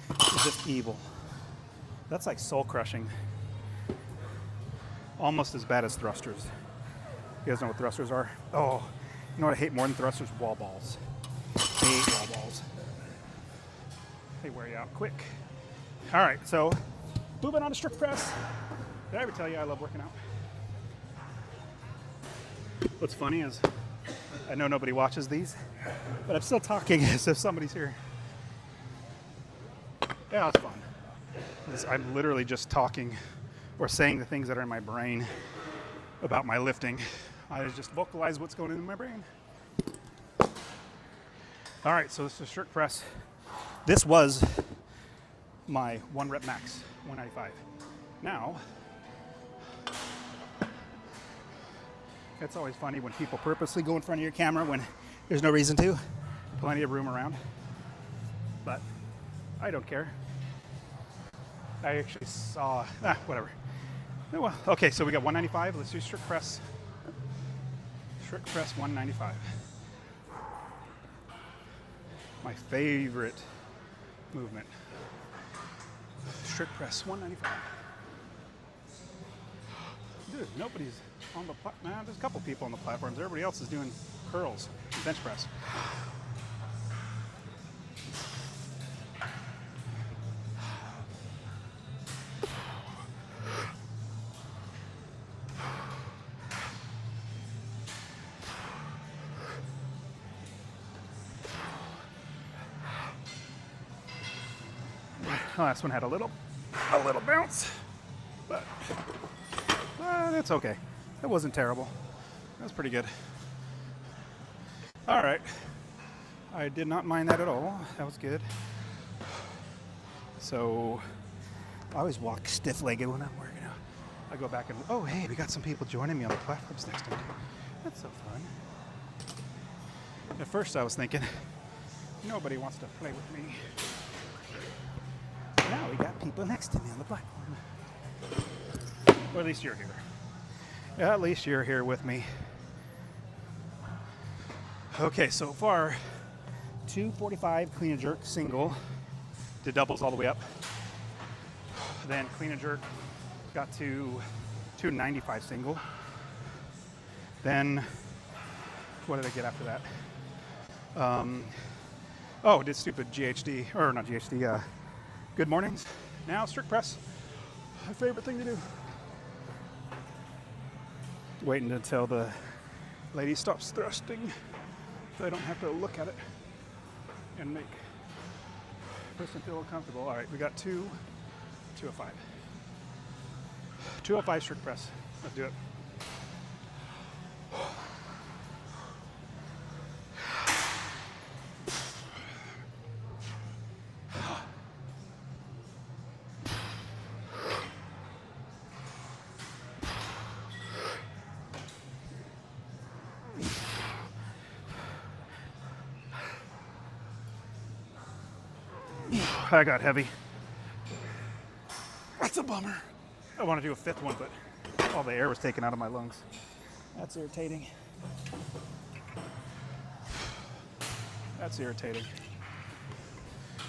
is just evil. That's like soul crushing. Almost as bad as thrusters. You guys know what thrusters are? Oh, you know what I hate more than thrusters? Wall balls. I hate wall balls. They wear you out quick. All right, so moving on to strict press. Did I ever tell you I love working out? What's funny is I know nobody watches these, but I'm still talking as if somebody's here. Yeah, it's fun. I'm literally just talking or saying the things that are in my brain about my lifting. I just vocalize what's going on in my brain. All right, so this is strict press. This was my 1 rep max, 195. Now, it's always funny when people purposely go in front of your camera when there's no reason to. Plenty of room around. But I don't care. I actually saw, whatever. Oh, well, okay, so we got 195. Let's do strict press. Strict press 195. My favorite movement. Strict press 195. Dude, nobody's on the platform. Nah, there's a couple people on the platforms. Everybody else is doing curls, bench press. The last one had a little bounce, but it's okay. That wasn't terrible. That was pretty good. All right. I did not mind that at all. That was good. So I always walk stiff-legged when I'm working out. I go back and, oh, hey, we got some people joining me on the platforms next time. That's so fun. At first I was thinking, nobody wants to play with me. Now we got people next to me on the platform. Or at least you're here. At least you're here with me. Okay, so far, 245 clean and jerk single. Did doubles all the way up. Then clean and jerk got to 295 single. Then, what did I get after that? Oh, did stupid GHD, or not GHD, good mornings. Now strict press, my favorite thing to do. Waiting until the lady stops thrusting so I don't have to look at it and make the person feel uncomfortable. All right, we got 205. 205 strict press. Let's do it. That got heavy. That's a bummer. I want to do a fifth one, but all the air was taken out of my lungs. That's irritating. That's irritating.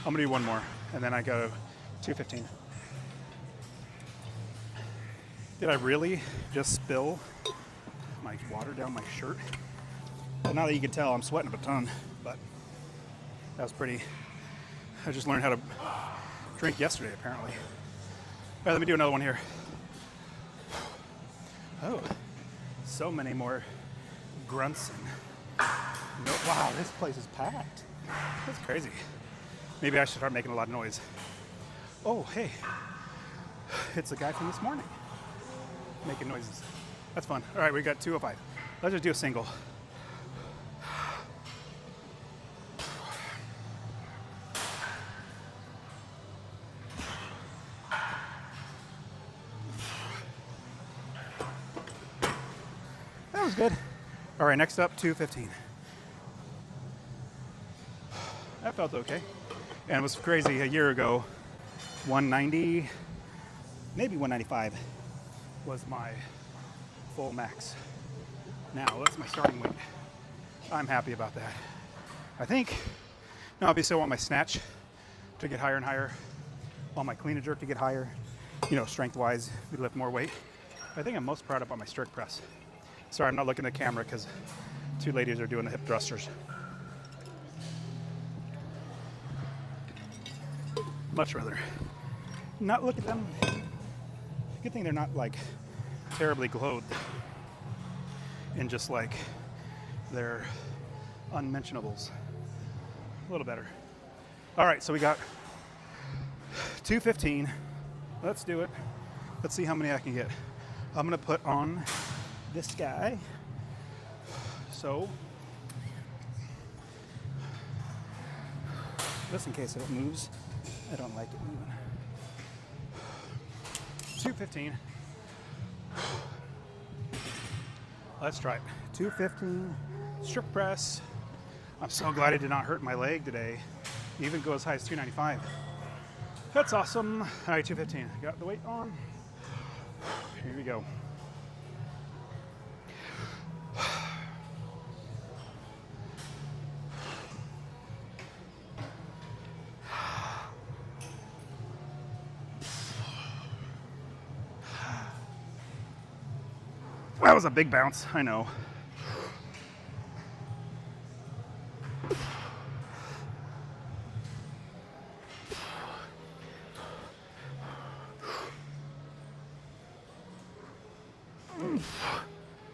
I'm gonna do one more, and then I go 215. Did I really just spill my water down my shirt? Well, now that you can tell, I'm sweating a ton, but that was pretty. I just learned how to drink yesterday, apparently. All right, let me do another one here. Oh, so many more grunts. And wow, this place is packed. That's crazy. Maybe I should start making a lot of noise. Oh, hey, it's the guy from this morning making noises. That's fun. All right, we got 205. Let's just do a single. That was good. All right, next up, 215. That felt okay. And it was crazy a year ago. 190, maybe 195 was my full max. Now, that's my starting weight. I'm happy about that. I think, now obviously I want my snatch to get higher and higher. I want my clean and jerk to get higher. You know, strength-wise, we lift more weight. I think I'm most proud about my strict press. Sorry, I'm not looking at the camera because two ladies are doing the hip thrusters. Much rather not look at them. Good thing they're not like terribly clothed and just like they're unmentionables. A little better. All right, so we got 215. Let's do it. Let's see how many I can get. I'm gonna put on this guy. So, just in case it moves. I don't like it moving. 215. Let's try it. 215 strict press. I'm so glad it did not hurt my leg today. It even go as high as 295. That's awesome. All right, 215. Got the weight on. Here we go. That was a big bounce, I know.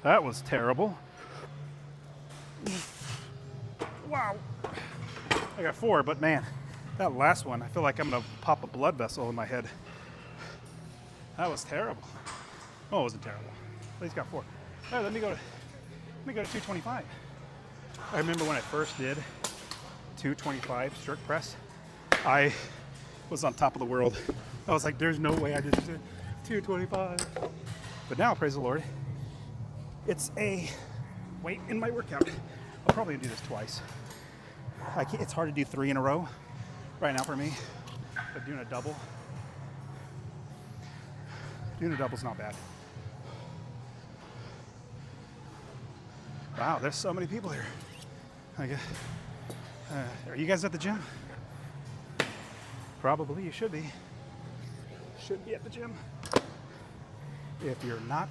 That was terrible. Wow. I got 4, but man, that last one, I feel like I'm gonna pop a blood vessel in my head. That was terrible. Oh, it wasn't terrible. At least got 4. All right, let me go to 225. I remember when I first did 225 strict press, I was on top of the world. I was like, there's no way I just did 225. But now, praise the Lord, it's a weight in my workout. I'll probably do this twice. It's hard to do 3 in a row right now for me, but doing a double's not bad. Wow, there's so many people here. Are you guys at the gym? Probably, you should be. Should be at the gym. If you're not,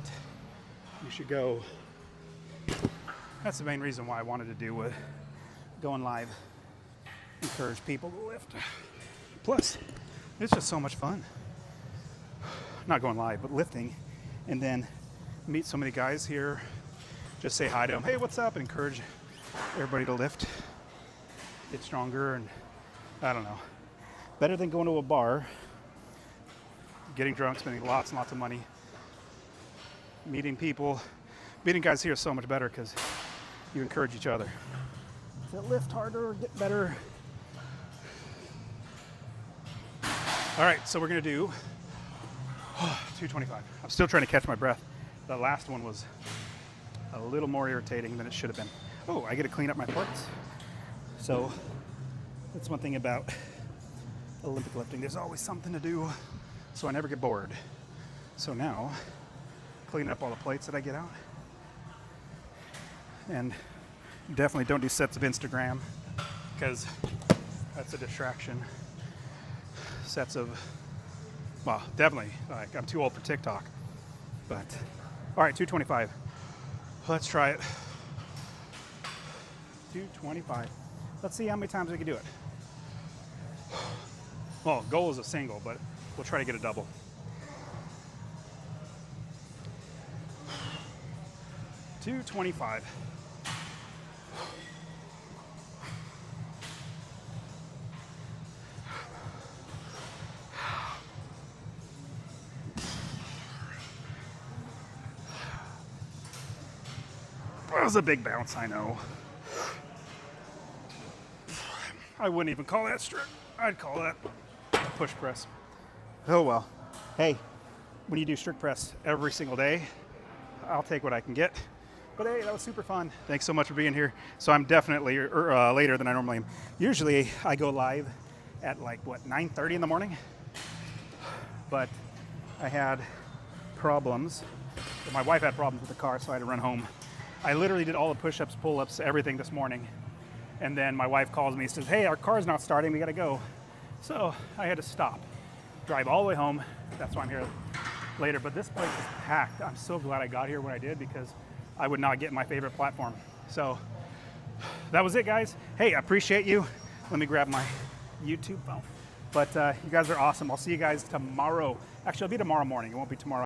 you should go. That's the main reason why I wanted to do going live. encourage people to lift. Plus, it's just so much fun. Not going live, but lifting, and then meet so many guys here. Just say hi to them. Hey, what's up? Encourage everybody to lift, get stronger, and I don't know. Better than going to a bar, getting drunk, spending lots and lots of money. Meeting people, meeting guys here is so much better because you encourage each other to lift harder, get better. All right, so we're gonna do 225. I'm still trying to catch my breath. The last one was a little more irritating than it should have been. Oh, I get to clean up my parts. So that's one thing about Olympic lifting. There's always something to do, so I never get bored. So now, clean up all the plates that I get out. And definitely don't do sets of Instagram, because that's a distraction. Sets of, well, definitely, like, I'm too old for TikTok. But, all right, 225. Let's try it. 225. Let's see how many times we can do it. Well, goal is a single, but we'll try to get a double. $225. That was a big bounce, I know. I wouldn't even call that strict. I'd call that push press. Oh well. Hey, when you do strict press every single day, I'll take what I can get. But hey, that was super fun. Thanks so much for being here. So I'm definitely later than I normally am. Usually I go live at like, what, 9:30 in the morning? But I had problems. My wife had problems with the car, so I had to run home. I literally did all the push-ups, pull-ups, everything this morning. And then my wife calls me and says, hey, our car's not starting, we gotta go. So I had to stop, drive all the way home. That's why I'm here later. But this place is packed. I'm so glad I got here when I did, because I would not get my favorite platform. So that was it, guys. Hey, I appreciate you. Let me grab my YouTube phone. But you guys are awesome. I'll see you guys tomorrow. Actually, it'll be tomorrow morning. It won't be tomorrow.